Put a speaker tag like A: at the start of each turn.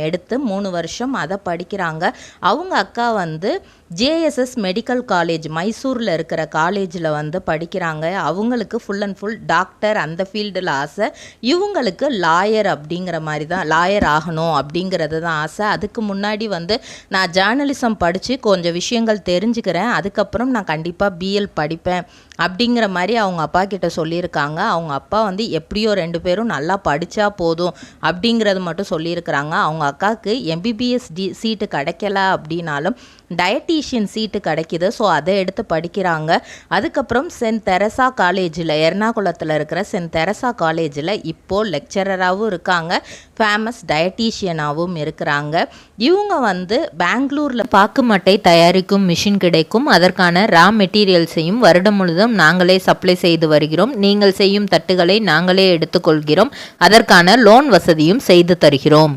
A: எடுத்து 3 வருஷம் அதை படிக்கிறாங்க. அவங்க அக்கா வந்து ஜேஎஸ்எஸ் மெடிக்கல் காலேஜ் மைசூரில் இருக்கிற காலேஜில் வந்து படிக்கிறாங்க. அவங்களுக்கு ஃபுல் அண்ட் ஃபுல் டாக்டர் அந்த ஃபீல்டில் ஆசை. இவங்களுக்கு லாயர் அப்படிங்கிற மாதிரி தான், லாயர் ஆகணும் அப்படிங்கிறது தான் ஆசை. அதுக்கு முன்னாடி வந்து நான் ஜேர்னலிசம் படித்து கொஞ்சம் விஷயங்கள் தெரிஞ்சுக்கிறேன், அதுக்கப்புறம் நான் கண்டிப்பாக பிஎல் படிப்பேன் அப்படிங்கிற மாதிரி அவங்க அப்பா கிட்ட சொல்லியிருக்காங்க. அவங்க அப்பா வந்து எப்படியோ 2 பேரும் நல்லா படித்தா போதும் அப்படிங்கிறது மட்டும் சொல்லியிருக்கிறாங்க. அவங்க அக்காவுக்கு எம்பிபிஎஸ் சீட்டு கிடைக்கல அப்படின்னாலும் டயட்டீஷியன் சீட்டு கிடைக்கிது. ஸோ அதை எடுத்து படிக்கிறாங்க. அதுக்கப்புறம் சென்ட் தெரசா காலேஜில், எர்ணாகுளத்தில் இருக்கிற சென்ட் தெரசா காலேஜில் இப்போது லெக்சரராகவும் இருக்காங்க, ஃபேமஸ் டயட்டீஷியனாகவும் இருக்கிறாங்க. இவங்க வந்து பெங்களூரில் பாக்கு மட்டை தயாரிக்கும் மிஷின் கிடைக்கும், அதற்கான ரா மெட்டீரியல்ஸையும் வருடம் முழுதும் நாங்களே சப்ளை செய்து வருகிறோம். நீங்கள் செய்யும் தட்டுகளை நாங்களே எடுத்துக்கொள்கிறோம், அதற்கான லோன் வசதியும் செய்து தருகிறோம்.